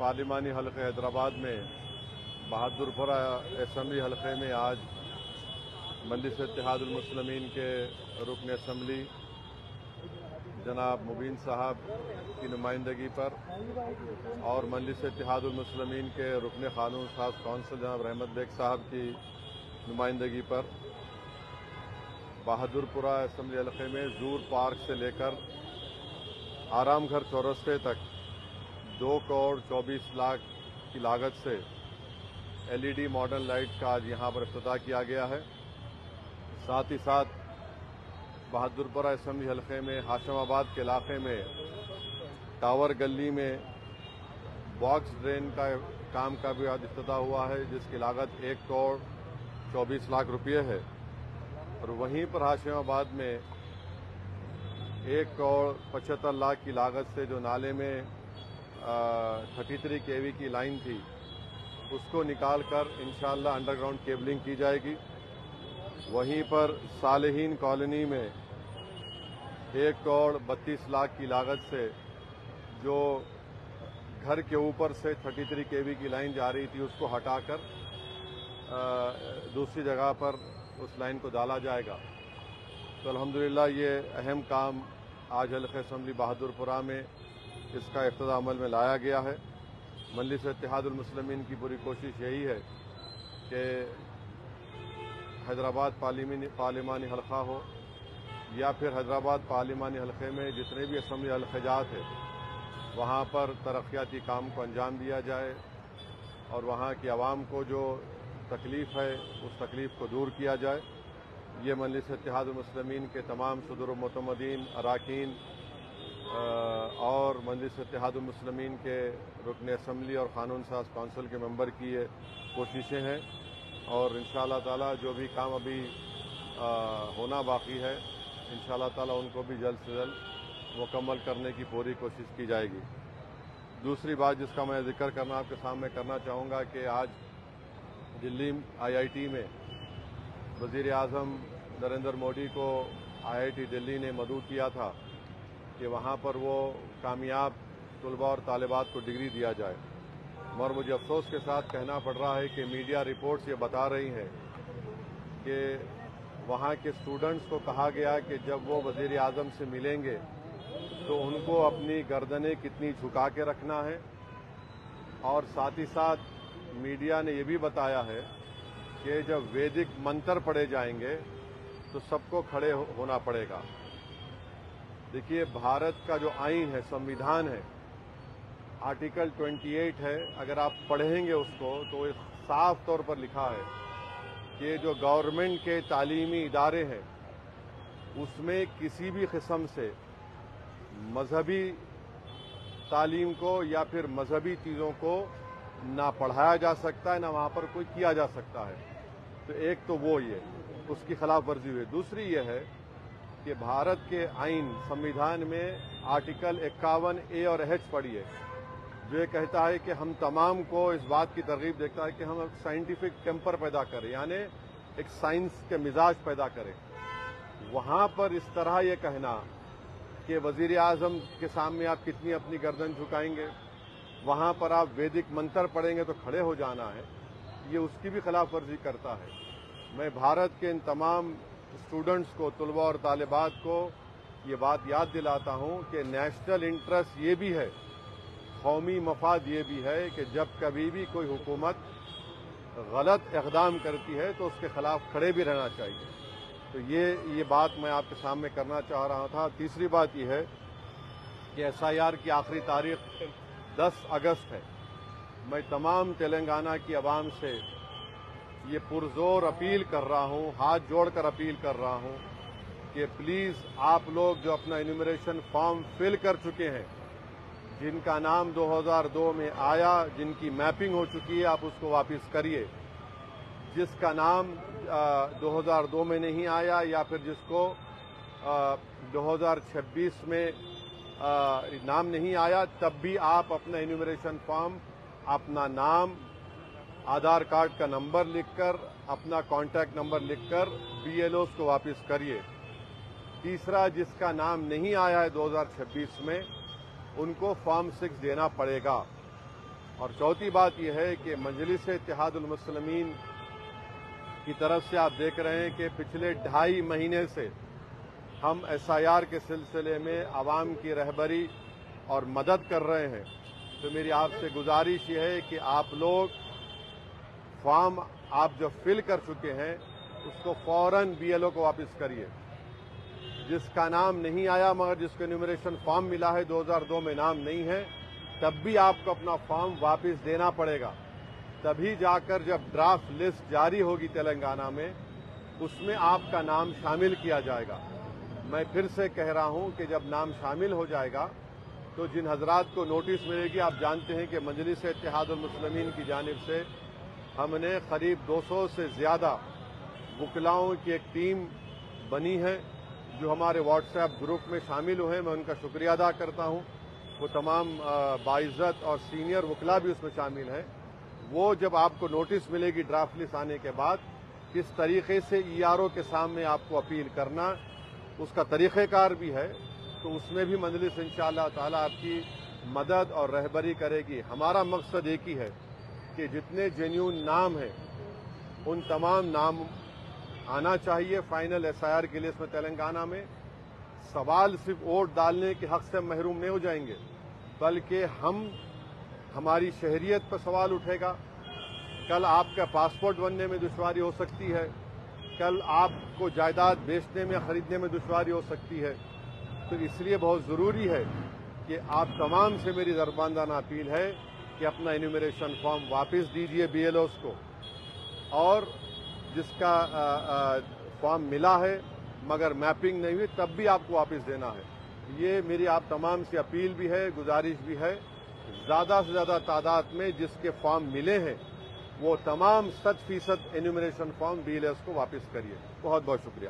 पार्लिमानी हल्के हैदराबाद में बहादुरपुरा असम्बली हल्के में आज मजलिस इत्तेहादुल मुस्लिमीन के रुकन असम्बली जनाब मुबीन साहब की नुमाइंदगी पर और मजलिस इत्तेहादुल मुस्लिमीन के रुकन कानून साज कौंसिल जनाब रहमत बेग साहब की नुमाइंदगी पर बहादुरपुरा असम्बली हल्के में जूर पार्क से लेकर आराम घर चौरस्ते तक 2 करोड़ 24 लाख की लागत से LED मॉडर्न लाइट का आज यहाँ पर इफ्तिताह किया गया है। साथ ही साथ बहादुरपुरा असम्बली हल्के में हाशमाबाद के इलाके में टावर गली में बॉक्स ड्रेन का काम का भी आज इफ्तिताह हुआ है, जिसकी लागत 1 करोड़ 24 लाख रुपये है। और वहीं पर हाशमाबाद में 1 करोड़ 75 लाख की लागत से जो नाले में 33 kV की लाइन थी उसको निकालकर इंशाअल्लाह अंडरग्राउंड केबलिंग की जाएगी। वहीं पर सालेहीन कॉलोनी में 1 करोड़ 32 लाख की लागत से जो घर के ऊपर से 33 kV की लाइन जा रही थी उसको हटाकर दूसरी जगह पर उस लाइन को डाला जाएगा। तो अल्हम्दुलिल्लाह ये अहम काम आज हल्के असम्बली बहादुरपुरा में इसका इफ्तिताह अमल में लाया गया है। मजलिस इत्तेहादुल मुस्लिमीन की पूरी कोशिश यही है कि हैदराबाद पार्लिमानी हल्का हो या फिर हैदराबाद पार्लिमानी हल्के में जितने भी असम्बली हल्क़ात हैं वहाँ पर तरक्याती काम को अंजाम दिया जाए और वहाँ की आवाम को जो तकलीफ़ है उस तकलीफ़ को दूर किया जाए। ये मजलिस इत्तेहादुल मुस्लिमीन के तमाम सदर व मुतमदीन अरकान और मजलिस इत्तेहादुल मुस्लिमीन के रुकन असम्बली और कानून साज कौंसिल के मेंबर की ये कोशिशें हैं और इंशाअल्लाह ताला जो भी काम अभी होना बाकी है इंशाअल्लाह ताला उनको भी जल्द से जल्द मुकम्मल करने की पूरी कोशिश की जाएगी। दूसरी बात जिसका मैं जिक्र करना आपके सामने करना चाहूँगा कि आज दिल्ली IIT में वज़ीर आज़म नरेंद्र मोदी को IIT दिल्ली ने मदऊ किया था कि वहाँ पर वो कामयाब तलबा और तालिबात को डिग्री दिया जाए। मगर मुझे अफसोस के साथ कहना पड़ रहा है कि मीडिया रिपोर्ट्स ये बता रही हैं कि वहाँ के स्टूडेंट्स को कहा गया कि जब वो वज़ीर आज़म से मिलेंगे तो उनको अपनी गर्दनें कितनी झुका के रखना है और साथ ही साथ मीडिया ने यह भी बताया है कि जब वैदिक मंत्र पढ़े जाएंगे तो सबको खड़े होना पड़ेगा। देखिए, भारत का जो आईन है, संविधान है, आर्टिकल 28 है, अगर आप पढ़ेंगे उसको तो साफ तौर पर लिखा है कि जो गवर्नमेंट के तालीमी इदारे हैं उसमें किसी भी किस्म से मजहबी तालीम को या फिर मजहबी चीज़ों को ना पढ़ाया जा सकता है ना वहाँ पर कोई किया जा सकता है। तो एक तो वो ये उसकी खिलाफ वर्जी हुई। दूसरी ये है कि भारत के आइन संविधान में आर्टिकल 51A और H पढ़िए जो ये कहता है कि हम तमाम को इस बात की तरगीब देता है कि हम साइंटिफिक टेम्पर पैदा करें, यानी एक साइंस के मिजाज पैदा करें। वहाँ पर इस तरह ये कहना कि वज़ीर आज़म के सामने आप कितनी अपनी गर्दन झुकाएंगे, वहाँ पर आप वैदिक मंत्र पढ़ेंगे तो खड़े हो जाना है, ये उसकी भी खिलाफ वर्जी करता है। मैं भारत के इन तमाम स्टूडेंट्स को, तलबा और तालिबात को ये बात याद दिलाता हूँ कि नेशनल इंटरेस्ट ये भी है, कौमी मफाद ये भी है कि जब कभी भी कोई हुकूमत गलत इक़दाम करती है तो उसके खिलाफ खड़े भी रहना चाहिए। तो ये बात मैं आपके सामने करना चाह रहा था। तीसरी बात यह है कि SIR की आखिरी तारीख 10 अगस्त है। मैं तमाम तेलंगाना की आवाम से ये पुरजोर अपील कर रहा हूँ, हाथ जोड़कर अपील कर रहा हूँ कि प्लीज़ आप लोग जो अपना इन्यूमरेशन फॉर्म फिल कर चुके हैं, जिनका नाम 2002 में आया, जिनकी मैपिंग हो चुकी है, आप उसको वापस करिए। जिसका नाम 2002 में नहीं आया या फिर जिसको 2026 में नाम नहीं आया, तब भी आप अपना इन्यूमरेशन फॉर्म, अपना नाम, आधार कार्ड का नंबर लिखकर, अपना कॉन्टैक्ट नंबर लिखकर BLOs को वापस करिए। तीसरा, जिसका नाम नहीं आया है 2026 में, उनको फॉर्म 6 देना पड़ेगा। اور چوتھی بات یہ ہے کہ مجلس اتحاد المسلمین کی طرف سے آپ دیکھ رہے ہیں کہ پچھلے 2.5 مہینے سے ہم SIR کے سلسلے میں عوام کی رہبری اور مدد کر رہے ہیں. تو میری آپ سے گزارش یہ ہے کہ آپ لوگ فارم آپ جو فل کر چکے ہیں اس کو فوراً BLO کو واپس کریے. جس کا نام نہیں آیا مگر جس کو انیومریشن فارم ملا ہے 2002 میں نام نہیں ہے تب بھی آپ کو اپنا فارم واپس دینا پڑے گا. تبھی جا کر جب ڈرافٹ لسٹ جاری ہوگی تلنگانہ میں اس میں آپ کا نام شامل کیا جائے گا. میں پھر سے کہہ رہا ہوں کہ جب نام شامل ہو جائے گا تو جن حضرات کو نوٹس ملے گی, آپ جانتے ہیں کہ مجلس اتحاد المسلمین کی جانب سے ہم نے قریب 200 سے زیادہ وکلاؤں کی ایک ٹیم بنی ہے جو ہمارے واٹس ایپ گروپ میں شامل ہوئے. میں ان کا شکریہ ادا کرتا ہوں. وہ تمام باعزت اور سینئر وکلا بھی اس میں شامل ہیں. وہ جب آپ کو نوٹس ملے گی ڈرافٹ لسٹ آنے کے بعد کس طریقے سے ERO کے سامنے آپ کو اپیل کرنا اس کا طریقہ کار بھی ہے, تو اس میں بھی مجلس انشاءاللہ تعالی آپ کی مدد اور رہبری کرے گی. ہمارا مقصد ایک ہی ہے کہ جتنے جینیون نام ہیں ان تمام نام آنا چاہیے فائنل SIR کی لسٹ میں تلنگانہ میں. سوال صرف ووٹ ڈالنے کے حق سے محروم نہیں ہو جائیں گے بلکہ ہماری شہریت پر سوال اٹھے گا. کل آپ کا پاسپورٹ بننے میں دشواری ہو سکتی ہے, کل آپ کو جائیداد بیچنے میں خریدنے میں دشواری ہو سکتی ہے. تو اس لیے بہت ضروری ہے کہ آپ تمام سے میری درباندانہ اپیل ہے کہ اپنا انیومریشن فارم واپس دیجیے BLOs کو, اور جس کا فارم ملا ہے مگر میپنگ نہیں ہوئی تب بھی آپ کو واپس دینا ہے. یہ میری آپ تمام سے اپیل بھی ہے, گزارش بھی ہے. زیادہ سے زیادہ تعداد میں جس کے فارم ملے ہیں وہ تمام 100% انیومریشن فارم BLOs کو واپس کریے. بہت بہت شکریہ.